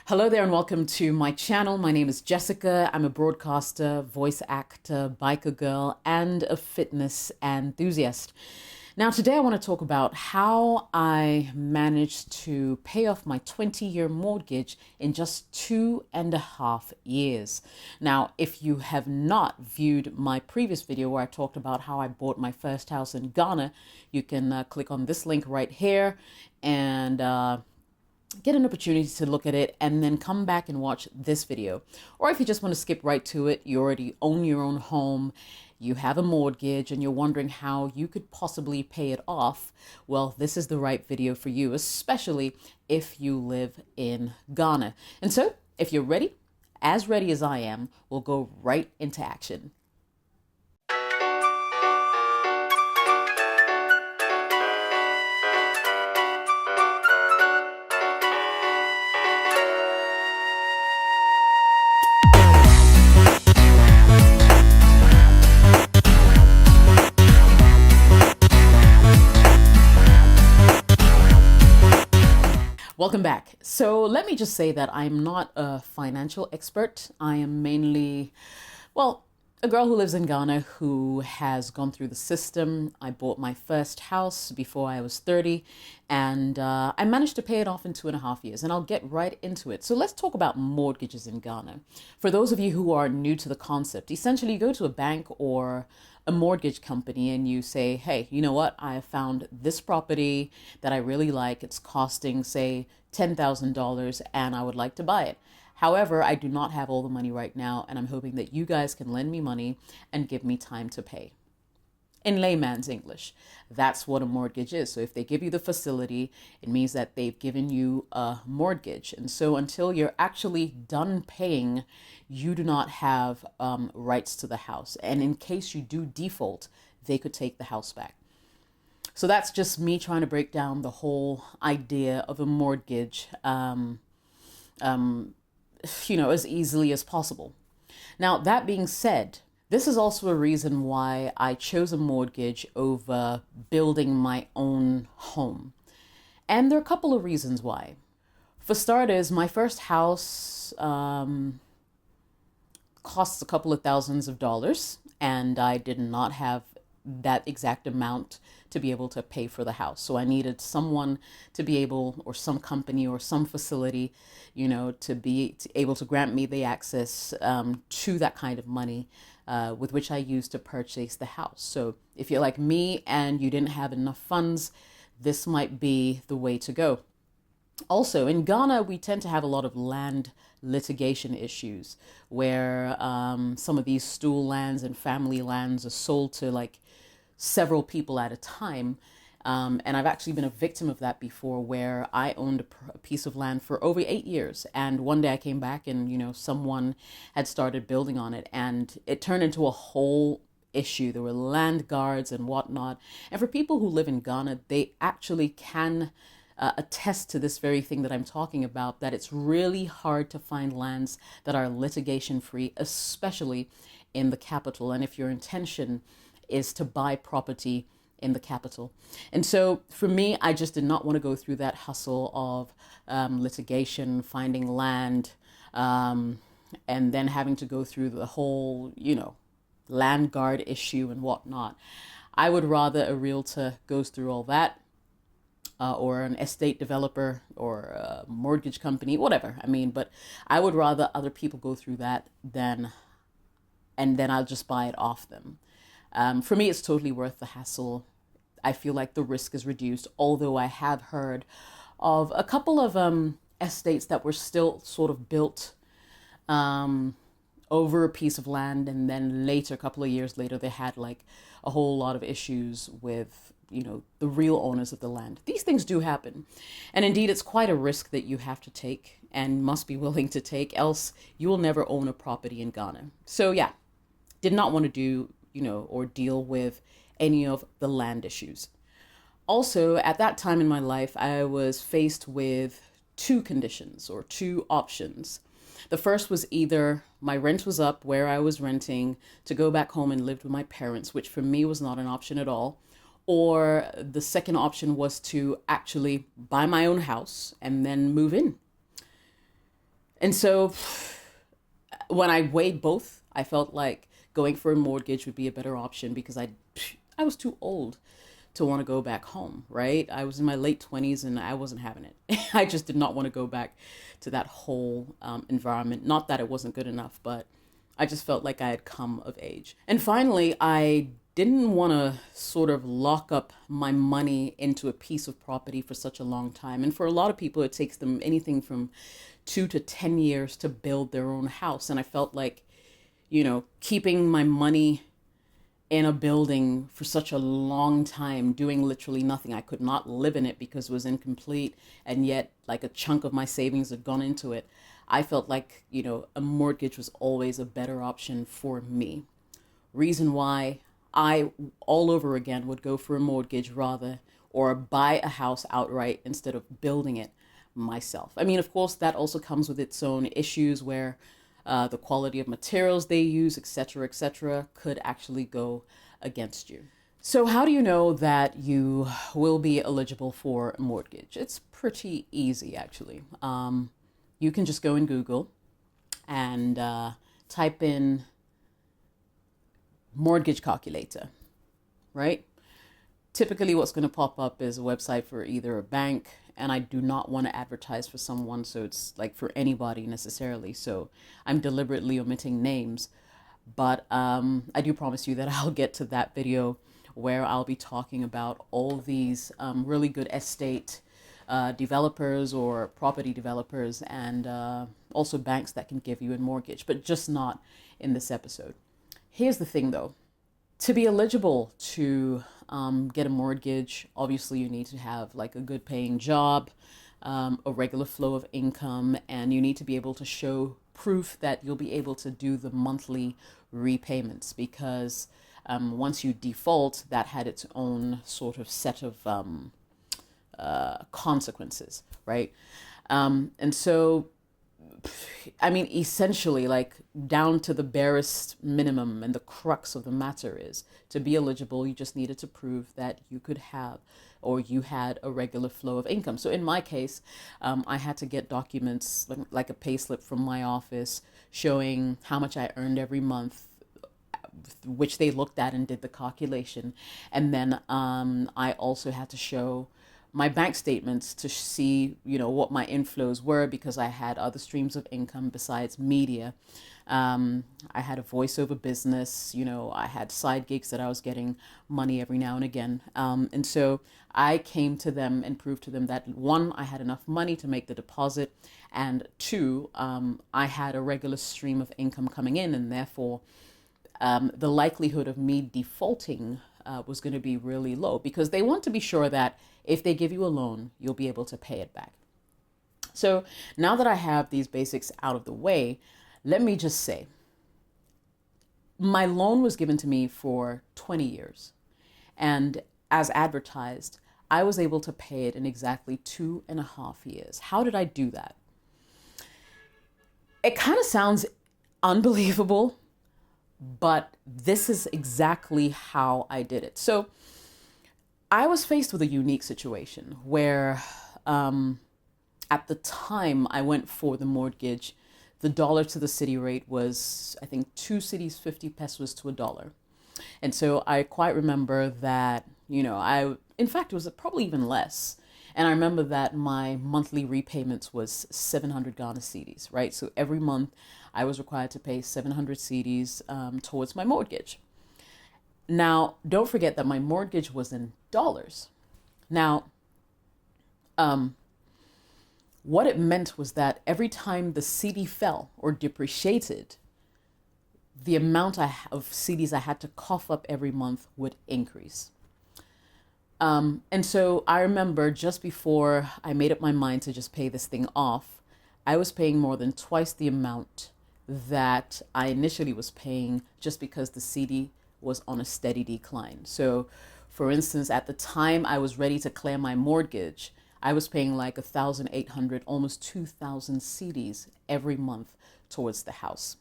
Hello there and welcome to my channel. My name is Jessica. I'm a broadcaster, voice actor, biker girl, and a fitness enthusiast. Now today I want to talk about how I managed to pay off my 20-year mortgage in just 2.5 years. Now, if you have not viewed my previous video where I talked about how I bought my first house in Ghana, you can click on this link right here and get an opportunity to look at it and then come back and watch this video. Or if you just want to skip right to it, you already own your own home, you have a mortgage and you're wondering how you could possibly pay it off, well, this is the right video for you, especially if you live in Ghana. And so if you're ready as I am, we'll go right into action. Welcome back. So let me just say that I'm not a financial expert. I am mainly, well, a girl who lives in Ghana who has gone through the system. I bought my first house before I was 30 and I managed to pay it off in 2.5 years, and I'll get right into it. So let's talk about mortgages in Ghana. For those of you who are new to the concept, essentially you go to a bank or a mortgage company and you say, hey, you know what? I have found this property that I really like. It's costing, say, $10,000 and I would like to buy it. However, I do not have all the money right now and I'm hoping that you guys can lend me money and give me time to pay. In layman's English, that's what a mortgage is. So if they give you the facility, it means that they've given you a mortgage. And so until you're actually done paying, you do not have rights to the house. And in case you do default, they could take the house back. So that's just me trying to break down the whole idea of a mortgage, as easily as possible. Now, that being said, this is also a reason why I chose a mortgage over building my own home. And there are a couple of reasons why. For starters, my first house costs a couple of thousands of dollars, and I did not have that exact amount to be able to pay for the house. So I needed someone to be able, or some company or some facility, to be able to grant me the access to that kind of money with which I used to purchase the house. So if you're like me and you didn't have enough funds, this might be the way to go. Also, in Ghana, we tend to have a lot of land litigation issues where some of these stool lands and family lands are sold to several people at a time. And I've actually been a victim of that before, where I owned a piece of land for over 8 years. And one day I came back and, someone had started building on it and it turned into a whole issue. There were land guards and whatnot. And for people who live in Ghana, they actually can attest to this very thing that I'm talking about, that it's really hard to find lands that are litigation free, especially in the capital. And if your intention is to buy property in the capital. And so for me, I just did not want to go through that hustle of litigation, finding land, and then having to go through the whole, land guard issue and whatnot. I would rather a realtor goes through all that, or an estate developer or a mortgage company, whatever. But I would rather other people go through that and then I'll just buy it off them. For me, it's totally worth the hassle. I feel like the risk is reduced, although I have heard of a couple of estates that were still sort of built over a piece of land, and then later, a couple of years later, they had a whole lot of issues with the real owners of the land. These things do happen. And indeed, it's quite a risk that you have to take and must be willing to take, else you will never own a property in Ghana. So yeah, did not want to do, or deal with any of the land issues. Also, at that time in my life, I was faced with two conditions or two options. The first was either my rent was up where I was renting, to go back home and live with my parents, which for me was not an option at all. Or the second option was to actually buy my own house and then move in. And so when I weighed both, I felt like going for a mortgage would be a better option because I was too old to want to go back home, right? I was in my late 20s and I wasn't having it. I just did not want to go back to that whole environment. Not that it wasn't good enough, but I just felt like I had come of age. And finally, I didn't want to sort of lock up my money into a piece of property for such a long time. And for a lot of people, it takes them anything from 2 to 10 years to build their own house. And I felt like, keeping my money in a building for such a long time, doing literally nothing. I could not live in it because it was incomplete. And yet, like, a chunk of my savings had gone into it. I felt like, a mortgage was always a better option for me. Reason why I all over again would go for a mortgage rather, or buy a house outright instead of building it myself. I mean, of course, that also comes with its own issues where the quality of materials they use, etc., could actually go against you. So how do you know that you will be eligible for a mortgage? It's pretty easy, actually. You can just go in Google and type in mortgage calculator, right? Typically what's going to pop up is a website for either a bank, and I do not want to advertise for someone, so it's like for anybody necessarily. So I'm deliberately omitting names, but I do promise you that I'll get to that video where I'll be talking about all these really good estate developers or property developers, and also banks that can give you a mortgage, but just not in this episode. Here's the thing though. To be eligible to get a mortgage, obviously you need to have like a good paying job, a regular flow of income, and you need to be able to show proof that you'll be able to do the monthly repayments, because once you default, that had its own sort of set of consequences, right? And so, I mean, essentially, like, down to the barest minimum, and the crux of the matter is, to be eligible, you just needed to prove that you could have, or you had a regular flow of income. So in my case, I had to get documents like a payslip from my office showing how much I earned every month, which they looked at and did the calculation. And then I also had to show my bank statements to see, what my inflows were, because I had other streams of income besides media. I had a voiceover business, I had side gigs that I was getting money every now and again. And so I came to them and proved to them that, one, I had enough money to make the deposit, and two, I had a regular stream of income coming in, and therefore the likelihood of me defaulting was going to be really low, because they want to be sure that if they give you a loan, you'll be able to pay it back. So now that I have these basics out of the way, let me just say, my loan was given to me for 20 years. And as advertised, I was able to pay it in exactly 2.5 years. How did I do that? It kind of sounds unbelievable, but this is exactly how I did it. So I was faced with a unique situation where at the time I went for the mortgage, the dollar to the city rate was, I think, 2 cities, 50 pesos to $1. And so I quite remember that, in fact, it was probably even less. And I remember that my monthly repayments was 700 Ghana cedis, right? So every month I was required to pay 700 cedis towards my mortgage. Now, don't forget that my mortgage was in dollars. Now, what it meant was that every time the cedi fell or depreciated, the amount of cedis I had to cough up every month would increase. And so I remember just before I made up my mind to just pay this thing off, I was paying more than twice the amount that I initially was paying, just because the cedi was on a steady decline. So for instance, at the time I was ready to clear my mortgage, I was paying like 1,800, almost 2,000 cedis every month towards the house.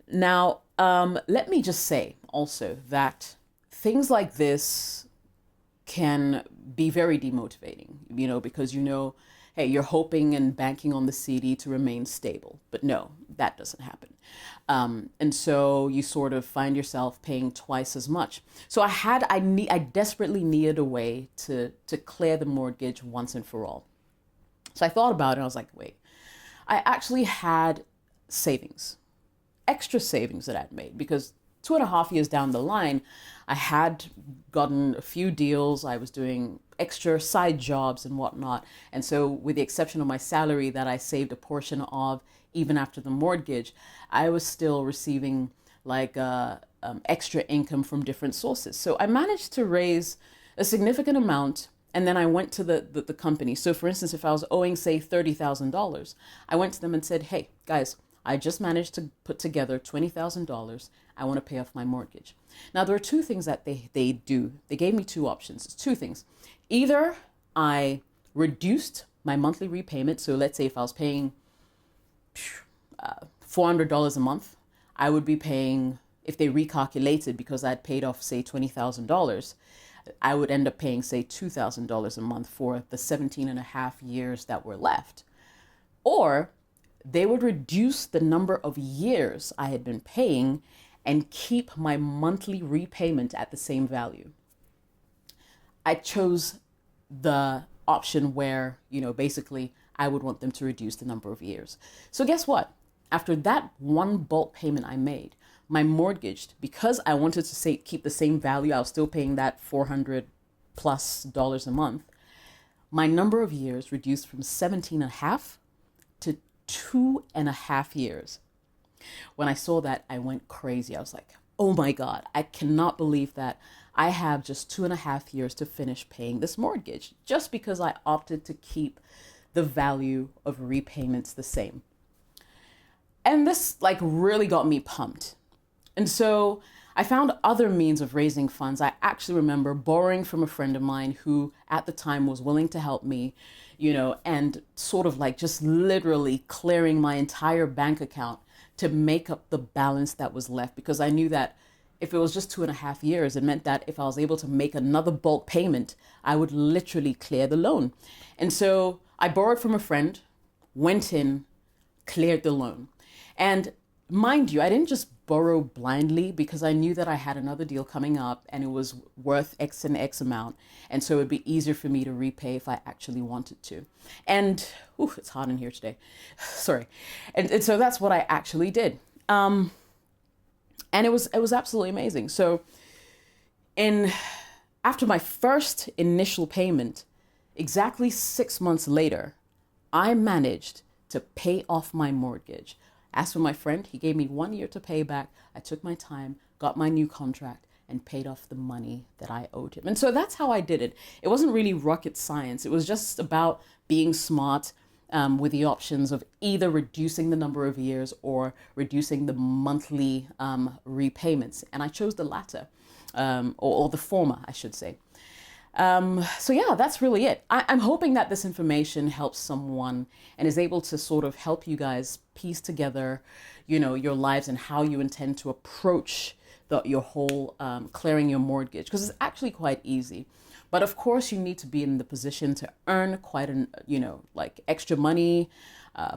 Now, let me just say also that things like this can be very demotivating, because hey, you're hoping and banking on the CD to remain stable. But no, that doesn't happen. And so you sort of find yourself paying twice as much. So I desperately needed a way to clear the mortgage once and for all. So I thought about it and I was like, wait, I actually had savings, extra savings that I'd made, because 2.5 years down the line, I had gotten a few deals. I was doing extra side jobs and whatnot. And so with the exception of my salary that I saved a portion of, even after the mortgage, I was still receiving like extra income from different sources. So I managed to raise a significant amount. And then I went to the company. So for instance, if I was owing, say, $30,000, I went to them and said, hey, guys, I just managed to put together $20,000. I want to pay off my mortgage. Now, there are two things that they do. They gave me two options. It's two things. Either I reduced my monthly repayment. So let's say if I was paying $400 a month, I would be paying, if they recalculated because I'd paid off, say, $20,000, I would end up paying, say, $2,000 a month for the 17 and a half years that were left. Or they would reduce the number of years I had been paying and keep my monthly repayment at the same value. I chose the option where, basically I would want them to reduce the number of years. So guess what? After that one bulk payment I made, my mortgage, because I wanted to keep the same value, I was still paying that $400+ a month. My number of years reduced from 17 and a half to 2.5 years. When I saw that, I went crazy. I was like, oh my God, I cannot believe that I have just 2.5 years to finish paying this mortgage just because I opted to keep the value of repayments the same. And this really got me pumped. And so I found other means of raising funds. I actually remember borrowing from a friend of mine who at the time was willing to help me, and sort of just literally clearing my entire bank account to make up the balance that was left, because I knew that if it was just 2.5 years, it meant that if I was able to make another bulk payment, I would literally clear the loan. And so I borrowed from a friend, went in, cleared the loan. And mind you, I didn't just borrow blindly, because I knew that I had another deal coming up and it was worth X and X amount. And so it'd be easier for me to repay if I actually wanted to. And it's hot in here today. Sorry. And so that's what I actually did. And it was absolutely amazing. So after my first initial payment, exactly 6 months later, I managed to pay off my mortgage. As for my friend, he gave me 1 year to pay back. I took my time, got my new contract, and paid off the money that I owed him. And so that's how I did it. It wasn't really rocket science. It was just about being smart with the options of either reducing the number of years or reducing the monthly repayments. And I chose the latter, or the former, I should say. So yeah, that's really it. I'm hoping that this information helps someone and is able to sort of help you guys piece together, your lives and how you intend to approach your whole clearing your mortgage, because it's actually quite easy. But of course, you need to be in the position to earn quite extra money,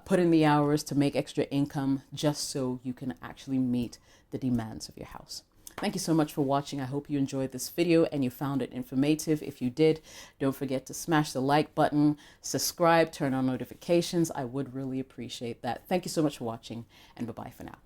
put in the hours to make extra income, just so you can actually meet the demands of your house. Thank you so much for watching. I hope you enjoyed this video and you found it informative. If you did, don't forget to smash the like button, subscribe, turn on notifications. I would really appreciate that. Thank you so much for watching, and bye-bye for now.